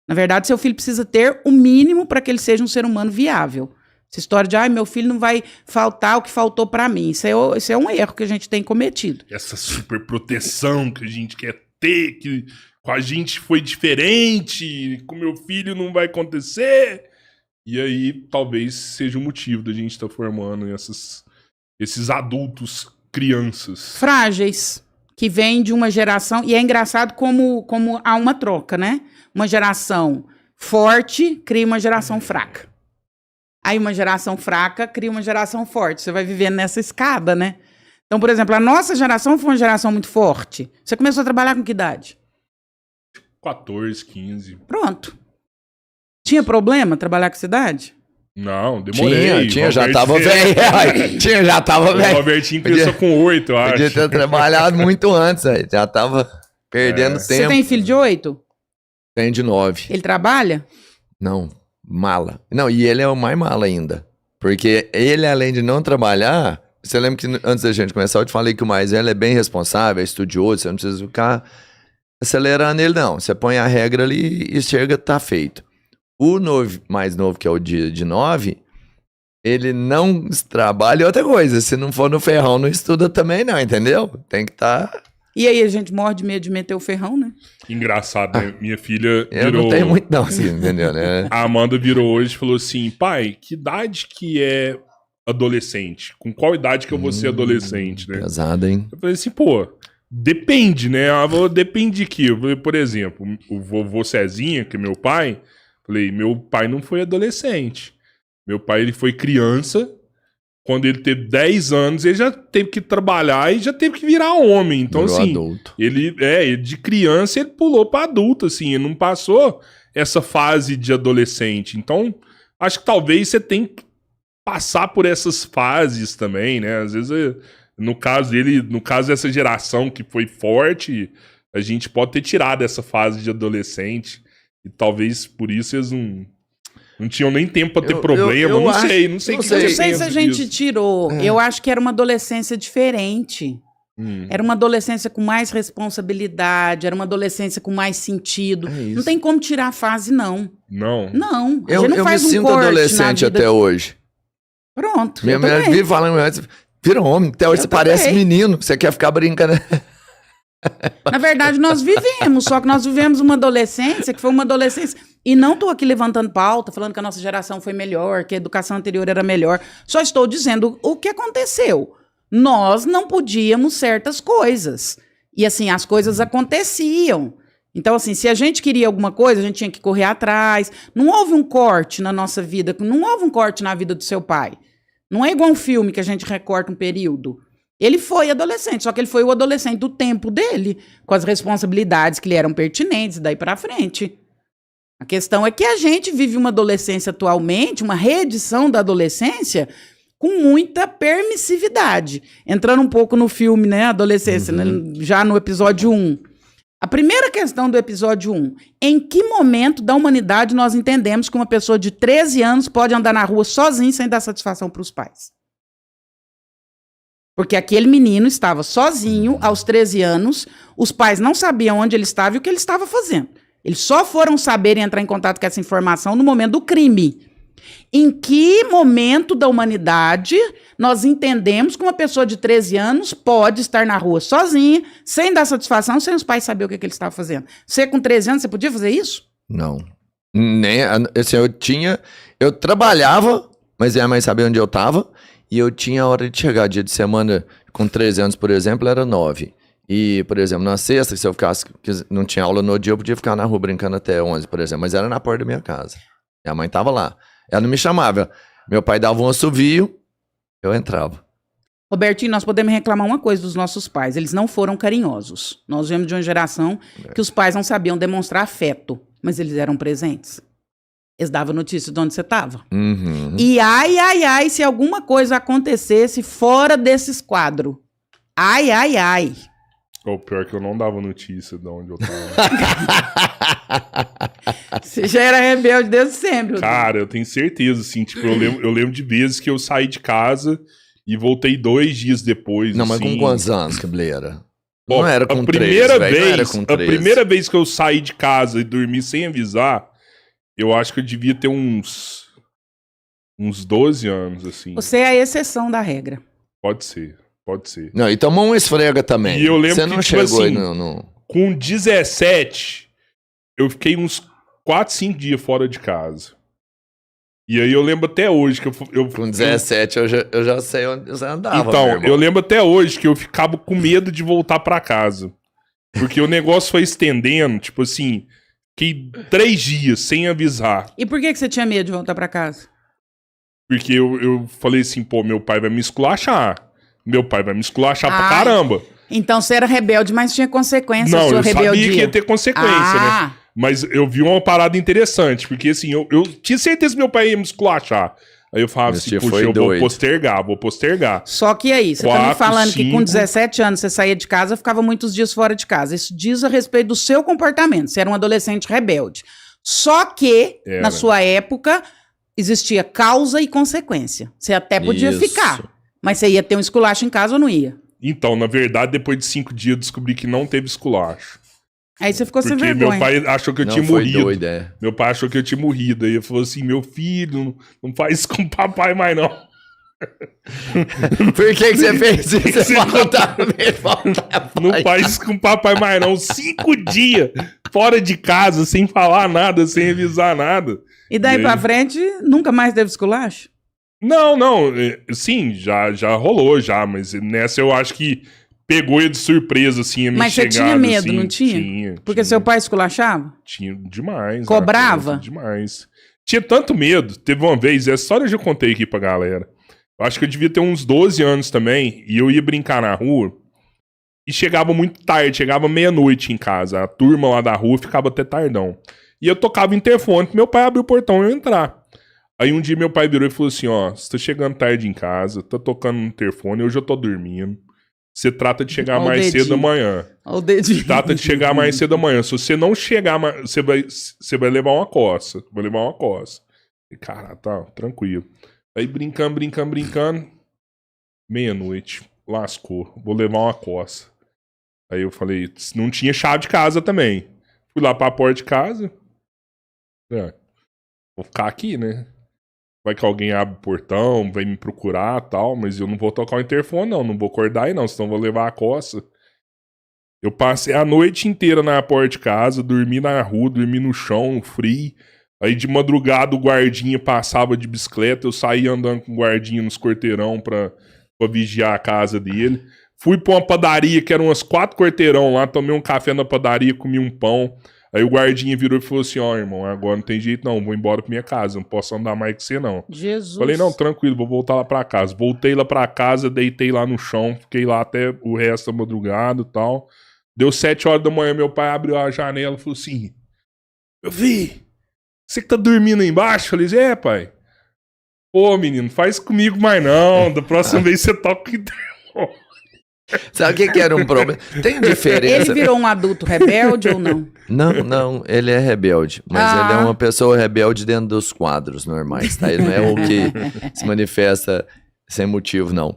Na verdade, seu filho precisa ter o mínimo para que ele seja um ser humano viável. Essa história de, meu filho não vai faltar o que faltou para mim. Isso é um erro que a gente tem cometido. Essa super proteção que a gente quer ter, que com a gente foi diferente, com meu filho não vai acontecer. E aí, talvez seja o motivo da gente estar formando esses adultos crianças. Frágeis, que vêm de uma geração... E é engraçado como há uma troca, né? Uma geração forte cria uma geração fraca. Aí uma geração fraca cria uma geração forte. Você vai vivendo nessa escada, né? Então, por exemplo, a nossa geração foi uma geração muito forte. Você começou a trabalhar com que idade? 14, 15. Pronto. Tinha problema trabalhar com essa idade? Não, demorei. Tinha, já tava velho. Já tava velho. O Robertinho começou com 8, eu acho. Podia ter trabalhado muito antes, velho. Já tava perdendo tempo. Você tem filho de 8? Tem de 9. Ele trabalha? Não, mala. Não, e ele é o mais mala ainda. Porque ele, além de não trabalhar... Você lembra que antes da gente começar, eu te falei que o mais velho é bem responsável, é estudioso, você não precisa ficar acelerando ele, não. Você põe a regra ali e chega, tá feito. O mais novo, que é o de 9, ele não trabalha. E outra coisa, se não for no ferrão, não estuda também não, entendeu? Tem que estar... E aí a gente morre de medo de meter o ferrão, né? Engraçado, né? Minha filha virou... Eu não tenho muito não, assim, entendeu, né? A Amanda virou hoje e falou assim, pai, que idade que é adolescente? Com qual idade que eu vou ser adolescente, né? Pesado, hein? Eu falei assim, depende, né? Depende de que. Eu falei, por exemplo, o vovô Cezinha, que é meu pai, falei, meu pai não foi adolescente. Meu pai, ele foi criança. Quando ele teve 10 anos, ele já teve que trabalhar e já teve que virar homem. Então, virou assim, adulto. Ele de criança, ele pulou pra adulto, assim, ele não passou essa fase de adolescente. Então, acho que talvez você tenha que passar por essas fases também, né? Às vezes, no caso dessa geração que foi forte, a gente pode ter tirado essa fase de adolescente. E talvez por isso eles não tinham nem tempo pra ter problema. Não sei. Não sei se a gente tirou. Eu acho que era uma adolescência diferente. Era uma adolescência com mais responsabilidade, era uma adolescência com mais sentido. Não tem como tirar a fase, não. Não. Não. Eu me sinto adolescente até hoje. Pronto. Minha mulher vive falando, vira homem, até hoje você parece menino, você quer ficar brincando. Na verdade, nós vivemos, só que nós vivemos uma adolescência que foi uma adolescência... E não estou aqui levantando pauta, falando que a nossa geração foi melhor, que a educação anterior era melhor. Só estou dizendo o que aconteceu. Nós não podíamos certas coisas. E assim, as coisas aconteciam. Então, assim, se a gente queria alguma coisa, a gente tinha que correr atrás. Não houve um corte na nossa vida, não houve um corte na vida do seu pai. Não é igual um filme que a gente recorta um período. Ele foi adolescente, só que ele foi o adolescente do tempo dele, com as responsabilidades que lhe eram pertinentes daí para frente. A questão é que a gente vive uma adolescência atualmente, uma reedição da adolescência, com muita permissividade. Entrando um pouco no filme, né, adolescência, né, já no episódio 1. A primeira questão do episódio 1. Em que momento da humanidade nós entendemos que uma pessoa de 13 anos pode andar na rua sozinha sem dar satisfação para os pais? Porque aquele menino estava sozinho aos 13 anos, os pais não sabiam onde ele estava e o que ele estava fazendo. Eles só foram saber e entrar em contato com essa informação no momento do crime. Em que momento da humanidade nós entendemos que uma pessoa de 13 anos pode estar na rua sozinha, sem dar satisfação, sem os pais saberem o que ele estava fazendo? Você com 13 anos, você podia fazer isso? Não. Nem, assim, eu trabalhava, mas minha mãe sabia onde eu estava, e eu tinha a hora de chegar. Dia de semana, com 13 anos, por exemplo, era 9. E, por exemplo, na sexta, se eu ficasse, não tinha aula no dia, eu podia ficar na rua brincando até 11, por exemplo. Mas era na porta da minha casa. Minha mãe tava lá. Ela não me chamava. Meu pai dava um assovio, eu entrava. Robertinho, nós podemos reclamar uma coisa dos nossos pais. Eles não foram carinhosos. Nós viemos de uma geração que os pais não sabiam demonstrar afeto, mas eles eram presentes. Eles davam notícia de onde você estava. E ai, se alguma coisa acontecesse fora desses quadros. Ai. O pior é que eu não dava notícia de onde eu tava. Você já era rebelde desde sempre. Cara, eu tenho certeza, assim, tipo, eu lembro de vezes que eu saí de casa e voltei 2 dias depois. Não, assim. mas com quantos anos, Cabeleira? Não era com a primeira 13, vez, não era com 13. A primeira vez que eu saí de casa e dormi sem avisar, Eu acho que eu devia ter uns 12 anos, assim. Você é a exceção da regra. Pode ser. Não, e tomou uma esfrega também. E eu lembro Você não que, tipo chegou assim, aí com 17, eu fiquei uns 4, 5 dias fora de casa. E aí eu lembro até hoje que eu Com 17 eu já sei onde você andava. Então, meu irmão. eu lembro até hoje que eu ficava com medo de voltar pra casa. Porque o negócio foi estendendo, tipo assim, fiquei 3 dias sem avisar. E por que você tinha medo de voltar pra casa? Porque eu falei assim, pô, meu pai vai me esculachar. Meu pai vai me esculachar pra Ah, caramba. Então você era rebelde, mas tinha consequência a Não, sua eu rebeldia. sabia que ia ter consequência, né? Mas eu vi uma parada interessante, porque assim, eu tinha certeza que meu pai ia me esculachar. Aí eu falava assim, puxa, eu vou postergar. Só que aí, você tá me 4, falando que com 5. 17 anos você saía de casa, ficava muitos dias fora de casa. Isso diz a respeito do seu comportamento. Você era um adolescente rebelde. Só que, na sua época, existia causa e consequência. Você até podia Isso. ficar, mas você ia ter um esculacho em casa ou não ia? Então, na verdade, depois de 5 dias eu descobri que não teve esculacho. Aí você ficou sem Porque vergonha. meu pai achou que eu Não, tinha foi morrido. doido, é. Meu pai achou que eu tinha morrido. Aí ele falou assim, meu filho, não faz isso com o papai mais não. Por que você fez isso? Você faltava. Não faz isso com o papai mais não. 5 dias fora de casa, sem falar nada, sem avisar nada. E daí E aí? pra frente, nunca mais teve esculacho? Não. Sim, já rolou já, mas nessa eu acho que pegou ele de surpresa, assim, a minha Mas você chegada. tinha medo, assim. não tinha? Porque tinha. seu pai esculachava? Tinha demais. Cobrava? Demais. Tinha tanto medo. Teve uma vez, essa história eu já contei aqui pra galera. Eu acho que eu devia ter uns 12 anos também, e eu ia brincar na rua, e chegava muito tarde, chegava meia-noite em casa. A turma lá da rua ficava até tardão. E eu tocava o interfone, meu pai abriu o portão e eu entrar. Aí um dia meu pai virou e falou assim, ó, você tá chegando tarde em casa, tá tocando no interfone, hoje eu tô dormindo. Você trata de chegar mais cedo amanhã. Olha o dedinho. Trata de chegar mais cedo amanhã. Se você não chegar, você vai levar uma coça. Vai levar uma coça. E, cara, tá, tranquilo. Aí brincando. Meia-noite. Lascou. Vou levar uma coça. Aí eu falei, não tinha chave de casa também. Fui lá pra porta de casa. Vou ficar aqui, né? Vai que alguém abre o portão, vem me procurar e tal, mas eu não vou tocar o interfone, não vou acordar aí, não, senão eu vou levar a coça. Eu passei a noite inteira na porta de casa, dormi na rua, dormi no chão, frio. Aí de madrugada o guardinha passava de bicicleta, eu saía andando com o guardinha nos quarteirão pra vigiar a casa dele. Fui pra uma padaria, que eram umas 4 quarteirão lá, tomei um café na padaria, comi um pão. Aí o guardinha virou e falou assim, ó, irmão, agora não tem jeito não, vou embora pra minha casa, não posso andar mais com você não. Jesus. Falei, não, tranquilo, vou voltar lá pra casa. Voltei lá pra casa, deitei lá no chão, fiquei lá até o resto da madrugada e tal. Deu 7 horas da manhã, meu pai abriu a janela e falou assim, meu filho, você que tá dormindo aí embaixo? Eu falei, pai. Pô, menino, faz comigo mais não, da próxima vez você toca o interfone. Sabe o que era um problema? Tem diferença. Ele virou um adulto rebelde ou não? Não, ele é rebelde. Mas ele é uma pessoa rebelde dentro dos quadros normais, tá? Ele não é o que se manifesta sem motivo, não.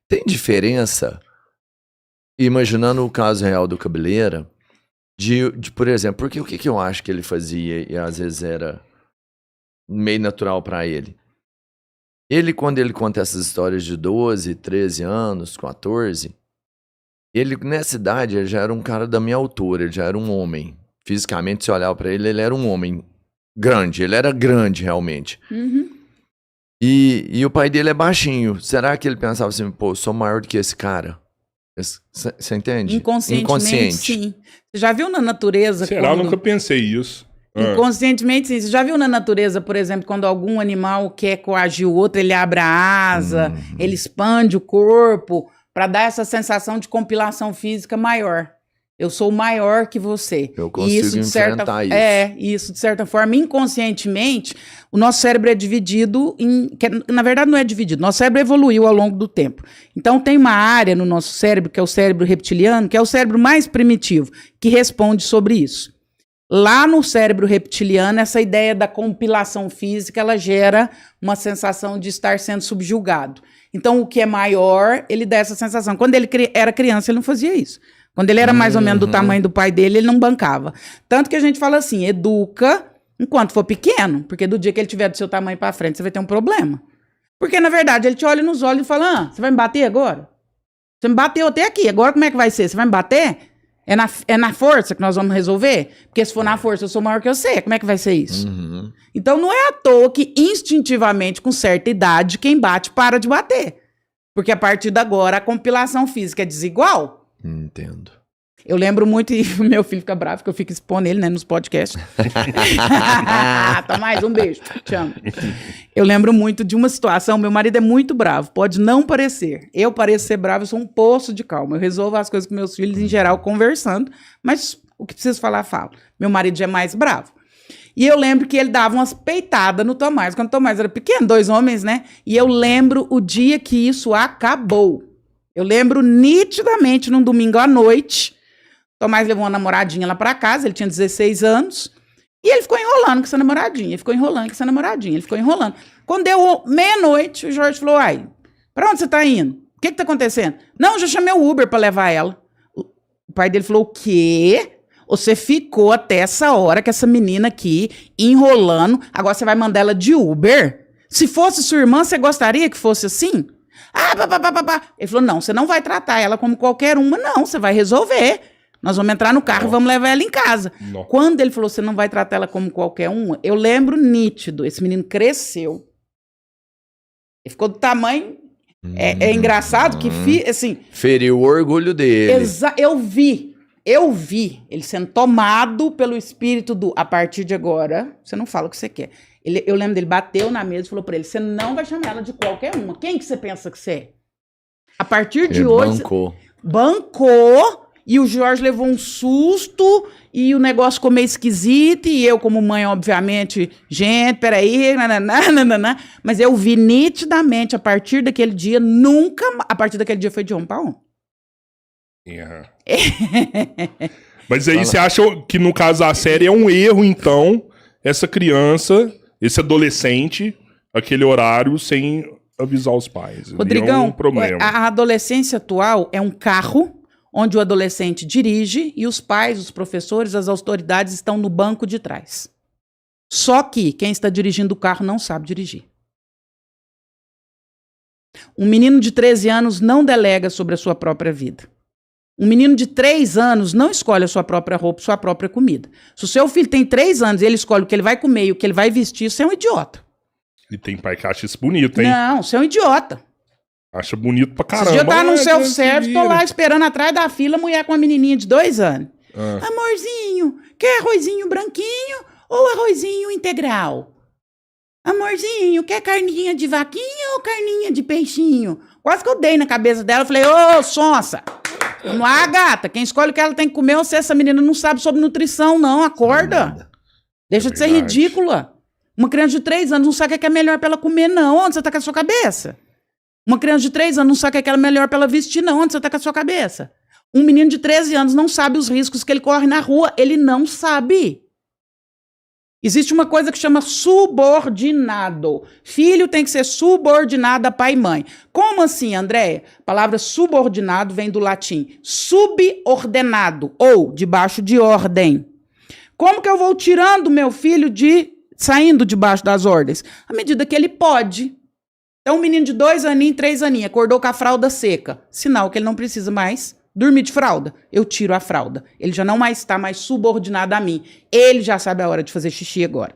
Tem diferença, imaginando o caso real do Cabeleira, de por exemplo, porque o que eu acho que ele fazia e às vezes era meio natural pra ele? Ele, quando ele conta essas histórias de 12, 13 anos, 14... Ele, nessa idade, ele já era um cara da minha altura, ele já era um homem. Fisicamente, se olhar pra ele, ele era um homem grande, ele era grande, realmente. Uhum. E o pai dele é baixinho. Será que ele pensava assim, pô, eu sou maior do que esse cara? Você entende? Inconscientemente, sim. Você já viu na natureza... Será? Eu nunca pensei isso. Inconscientemente, sim. Você já viu na natureza, por exemplo, quando algum animal quer coagir o outro, ele abre a asa, ele expande o corpo... para dar essa sensação de compilação física maior. Eu sou maior que você. Eu consigo enfrentar isso. Isso, de certa forma, inconscientemente, o nosso cérebro é dividido em... na verdade, não é dividido. Nosso cérebro evoluiu ao longo do tempo. Então, tem uma área no nosso cérebro, que é o cérebro reptiliano, que é o cérebro mais primitivo, que responde sobre isso. Lá no cérebro reptiliano, essa ideia da compilação física, ela gera uma sensação de estar sendo subjugado. Então, o que é maior, ele dá essa sensação. Quando ele era criança, ele não fazia isso. Quando ele era mais ou menos do tamanho do pai dele, ele não bancava. Tanto que a gente fala assim, educa Enquanto for pequeno, porque do dia que ele tiver do seu tamanho pra frente, você vai ter um problema. Porque, na verdade, ele te olha nos olhos e fala, você vai me bater agora? Você me bateu até aqui, agora como é que vai ser? Você vai me bater? É na força que nós vamos resolver? Porque se for na força, eu sou maior que você. Como é que vai ser isso? Uhum. Então, não é à toa que, instintivamente, com certa idade, quem bate para de bater. Porque, a partir de agora, a compilação física é desigual. Entendo. Eu lembro muito, e meu filho fica bravo, que eu fico expondo ele, né, nos podcasts. Tá mais, um beijo, te amo. Eu lembro muito de uma situação, meu marido é muito bravo, pode não parecer. Eu pareço ser bravo, eu sou um poço de calma. Eu resolvo as coisas com meus filhos, em geral, conversando, mas o que preciso falar, falo. Meu marido já é mais bravo. E eu lembro que ele dava umas peitadas no Tomás, quando o Tomás era pequeno, 2 homens, né? E eu lembro o dia que isso acabou. Eu lembro nitidamente, num domingo à noite, Tomás levou uma namoradinha lá pra casa, ele tinha 16 anos, e ele ficou enrolando com essa namoradinha, ele ficou enrolando. Quando deu meia-noite, o Jorge falou, ai, pra onde você tá indo? O que tá acontecendo? Não, já chamei o Uber pra levar ela. O pai dele falou, o quê? Você ficou até essa hora com essa menina aqui, enrolando, agora você vai mandar ela de Uber? Se fosse sua irmã, você gostaria que fosse assim? Ele falou, não, você não vai tratar ela como qualquer uma, não, você vai resolver. Nós vamos entrar no carro e vamos levar ela em casa. Não. Quando ele falou, você não vai tratar ela como qualquer uma, eu lembro nítido, esse menino cresceu. Ele ficou do tamanho... É engraçado que, assim... Feriu o orgulho dele. Eu vi ele sendo tomado pelo espírito do, a partir de agora, você não fala o que você quer. Eu lembro dele, bateu na mesa e falou pra ele, você não vai chamar ela de qualquer uma. Quem que você pensa que você é? A partir de hoje... Bancou... E o Jorge levou um susto, e o negócio ficou meio esquisito, e eu, como mãe, obviamente, gente, peraí, nananã, mas eu vi nitidamente, a partir daquele dia, a partir daquele dia foi de um para um. Yeah. Mas aí você acha que, no caso da série, é um erro, então, essa criança, esse adolescente, aquele horário, sem avisar os pais. Rodrigão, é um problema. A adolescência atual é um carro onde o adolescente dirige e os pais, os professores, as autoridades estão no banco de trás. Só que quem está dirigindo o carro não sabe dirigir. Um menino de 13 anos não delega sobre a sua própria vida. Um menino de 3 anos não escolhe a sua própria roupa, sua própria comida. Se o seu filho tem 3 anos e ele escolhe o que ele vai comer e o que ele vai vestir, você é um idiota. E tem pai que acha isso bonito, hein? Não, você é um idiota. Acha bonito pra caramba. Esse dia eu tava no self-service, tô lá esperando atrás da fila, mulher com uma menininha de 2 anos. Amorzinho, quer arrozinho branquinho ou arrozinho integral? Amorzinho, quer carninha de vaquinha ou carninha de peixinho? Quase que eu dei na cabeça dela, eu falei, ô, sonsa, não há gata, quem escolhe o que ela tem que comer, ou se essa menina não sabe sobre nutrição, não, acorda. Deixa de ser ridícula. Uma criança de 3 anos não sabe o que é melhor pra ela comer, não, onde você tá com a sua cabeça? Uma criança de 3 anos não sabe o que é melhor pra ela vestir, não. Onde você tá com a sua cabeça? Um menino de 13 anos não sabe os riscos que ele corre na rua. Ele não sabe. Existe uma coisa que chama subordinado. Filho tem que ser subordinado a pai e mãe. Como assim, Andréia? A palavra subordinado vem do latim subordenado, ou debaixo de ordem. Como que eu vou tirando meu filho saindo debaixo das ordens? À medida que ele pode. Então, um menino de 2 aninhos, 3 aninhos, acordou com a fralda seca. Sinal que ele não precisa mais dormir de fralda. Eu tiro a fralda. Ele já não mais está mais subordinado a mim. Ele já sabe a hora de fazer xixi agora.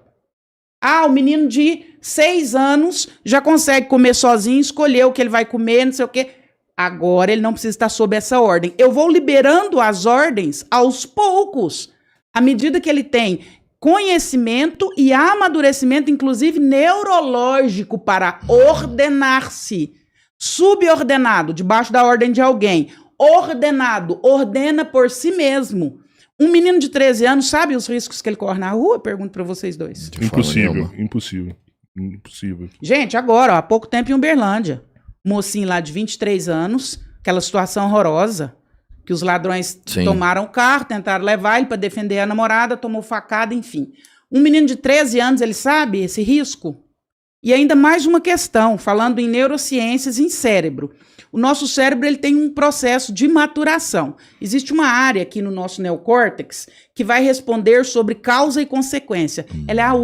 O menino de 6 anos já consegue comer sozinho, escolher o que ele vai comer, não sei o quê. Agora ele não precisa estar sob essa ordem. Eu vou liberando as ordens aos poucos. À medida que ele tem conhecimento e amadurecimento, inclusive neurológico, para ordenar-se. Subordenado, debaixo da ordem de alguém. Ordenado, ordena por si mesmo. Um menino de 13 anos sabe os riscos que ele corre na rua? Pergunto para vocês dois. Impossível. Gente, agora, há pouco tempo em Uberlândia. Mocinho lá de 23 anos, aquela situação horrorosa. Que os ladrões tomaram o carro, tentaram levar ele para defender a namorada, tomou facada, enfim. Um menino de 13 anos, ele sabe esse risco? E ainda mais uma questão, falando em neurociências em cérebro. O nosso cérebro ele tem um processo de maturação. Existe uma área aqui no nosso neocórtex que vai responder sobre causa e consequência. Ela é a